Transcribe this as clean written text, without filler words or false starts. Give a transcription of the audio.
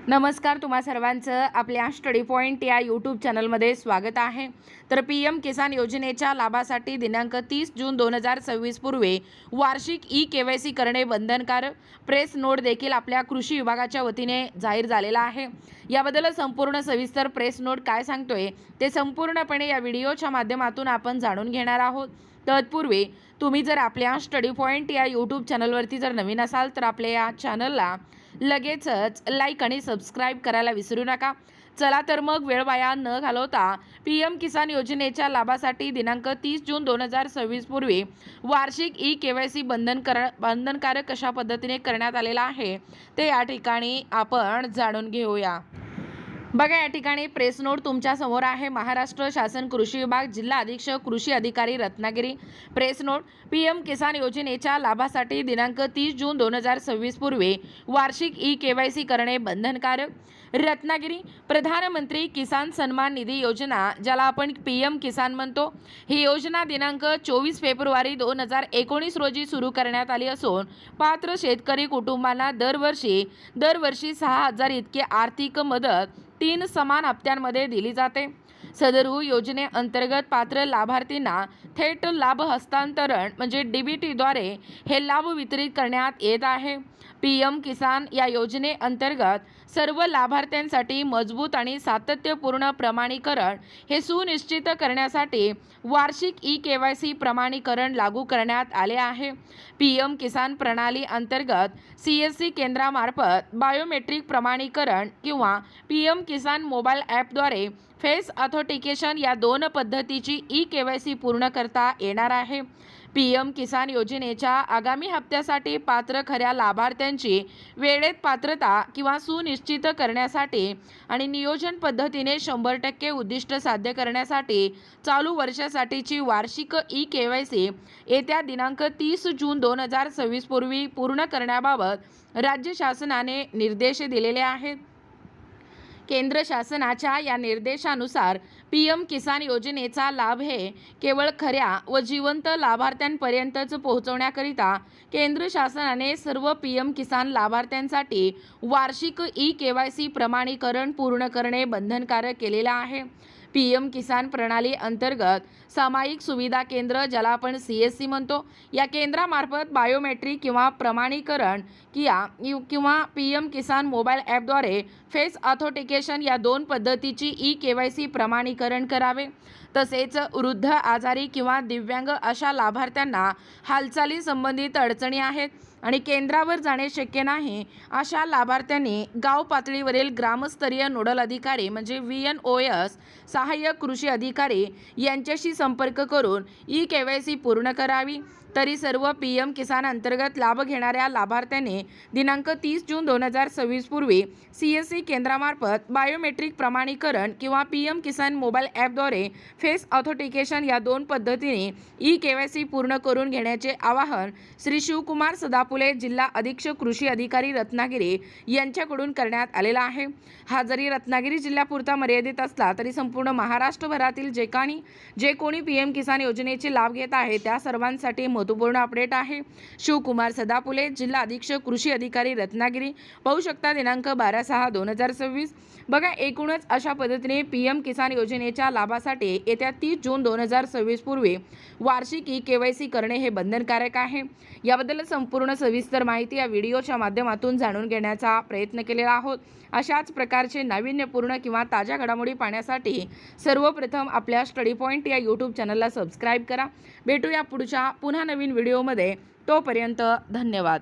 नमस्कार, तुम्हा सर्वांचं आपल्या स्टडी पॉइंट या यूट्यूब चॅनलमध्ये स्वागत आहे। तर पीएम किसान योजनेच्या लाभासाठी दिनांक 30 जून 2026 पूर्वी वार्षिक ई-केवायसी करणे बंधनकारक प्रेस नोट देखील आपल्या कृषी विभागाच्या वतीने जाहीर झालेला आहे। याबद्दल संपूर्ण सविस्तर प्रेस नोट काय सांगतोय ते संपूर्णपणे या व्हिडिओच्या माध्यमातून आपण जाणून घेणार आहोत। तत्पूर्वी तुम्ही जर आपल्या स्टडी पॉइंट या यूट्यूब चॅनलवरती जर नवीन असाल तर आपल्या या चॅनलला लगेचच लाईक आणि सबस्क्राईब करायला विसरू नका। चला तर मग वेळ वाया न घालवता पीएम किसान योजनेच्या लाभासाठी दिनांक 30 जून 2026 पूर्वी वार्षिक ई-केवायसी बंधनकारक कशा पद्धतीने करण्यात आलेला आहे ते या ठिकाणी आपण जाणून घेऊया। बघा, या ठिकाणी प्रेस नोट तुमच्या समोर आहे। महाराष्ट्र शासन कृषी विभाग, जिल्हा अधीक्षक कृषी अधिकारी रत्नागिरी। प्रेस नोट, पीएम किसान योजनेच्या लाभासाठी दिनांक 30 जून 2026 पूर्वी वार्षिक ई-केवायसी करणे बंधनकारक। रत्नागिरी, प्रधानमंत्री किसान सन्मान निधी योजना, ज्याला आपण पीएम किसान म्हणतो, ही योजना दिनांक 24 फेब्रुवारी 2019 रोजी सुरू करण्यात आली असून पात्र शेतकरी कुटुंबांना दरवर्षी 6,000 इतकी आर्थिक मदत 3 समान हप्त्यांमध्ये दिली जाते। सदर योजनेअंतर्गत पात्र लाभार्थींना थेट लाभ हस्तांतरण म्हणजे डीबीटीद्वारे हे लाभ वितरित करण्यात येत आहे। पीएम किसान या योजनेअंतर्गत सर्व लाभार्थ्यांसाठी मजबूत आणि सातत्यपूर्ण प्रमाणीकरण हे सुनिश्चित करण्यासाठी वार्षिक ई-केवायसी प्रमाणीकरण लागू करण्यात आले आहे। पीएम किसान प्रणाली अंतर्गत सीएससी केंद्रामार्फत बायोमेट्रिक प्रमाणीकरण किंवा पीएम किसान मोबाईल ॲपद्वारे फेस ऑथेंटिकेशन या दोन पद्धतीची ई-केवायसी पूर्ण करता येणार आहे। पीएम किसान योजनेच्या आगामी हप्त्यासाठी पात्र खऱ्या लाभार्थ्यांची वेळेत पात्रता किंवा सुनिश्चित करण्यासाठी आणि नियोजन पद्धतीने 100% उद्दिष्ट साध्य करण्यासाठी चालू वर्षासाठीची वार्षिक ई-केवायसी येत्या दिनांक 30 जून 2026 पूर्वी पूर्ण करण्याबाबत राज्य शासनाने निर्देश दिलेले आहेत। केंद्र शासनाच्या या निर्देशानुसार पीएम किसान योजनेचा लाभ हे केवळ खऱ्या व जिवंत लाभार्थ्यांपर्यंतच पोहोचवण्याकरिता केंद्र शासनाने सर्व पीएम किसान लाभार्थ्यांसाठी वार्षिक ई-केवायसी प्रमाणीकरण पूर्ण करणे बंधनकारक केलेले आहे। पीएम किसान प्रणाली अंतर्गत सामायिक सुविधा केंद्र, ज्याला आपण सीएससी म्हणतो, या केंद्रामार्फत बायोमेट्रिक किंवा प्रमाणीकरण किंवा पीएम किसान मोबाईल ॲपद्वारे फेस ऑथेंटिकेशन या दोन पद्धतीची ई-केवायसी प्रमाणीकरण करावे। तसेच वृद्ध, आजारी किंवा दिव्यांग अशा लाभार्थ्यांना हालचाली संबंधित अडचणी आहेत आणि केंद्रावर जाणे शक्य नाही अशा लाभार्थ्यांनी गाव पातळीवरील ग्रामस्तरीय नोडल अधिकारी म्हणजे VNOS सहाय्यक कृषी अधिकारी यांच्याशी संपर्क करून ई-केवायसी पूर्ण करावी। तरी सर्व पीएम किसान अंतर्गत लाभ घेणाऱ्या लाभार्थ्यांनी दिनांक 30 जून 2026 पूर्वी सीएससी केंद्रामार्फत बायोमेट्रिक प्रमाणीकरण किंवा पीएम किसान मोबाईल ॲपद्वारे फेस ऑथेंटिकेशन या दोन पद्धतीने ई-केवायसी पूर्ण करून घेण्याचे आवाहन श्री शिवकुमार सदापुले, जिल्हा अधीक्षक कृषी अधिकारी रत्नागिरी यांच्याकडून करण्यात आलेला आहे। हा जरी रत्नागिरी जिल्ह्यापुरता मर्यादित असला तरी संपूर्ण महाराष्ट्रभरातील जे कोणी पीएम किसान योजनेचे लाभ घेत आहे त्या सर्वांसाठी महत्त्वपूर्ण अपडेट आहे। शिवकुमार सदापुले, जिल्हा अधीक्षक कृषी अधिकारी रत्नागिरी, पाहू शकता दिनांक 12/6/2026। बघा, एकूणच अशा पद्धतीने पीएम किसान योजनेच्या लाभासाठी येत्या 30 जून 2026 पूर्वी वार्षिक ई-केवायसी करणे हे बंधनकारक आहे। याबद्दल संपूर्ण सविस्तर माहिती या व्हिडिओच्या माध्यमातून जाणून घेण्याचा प्रयत्न केलेला आहोत। अशाच प्रकारचे नाविन्यपूर्ण किंवा ताज्या घडामोडी पाहण्यासाठी सर्वप्रथम आपल्या स्टडी पॉइंट या यूट्यूब चॅनलला सबस्क्राईब करा। भेटूया पुढच्या पुन्हा नवीन व्हिडिओमध्ये, तोपर्यंत धन्यवाद।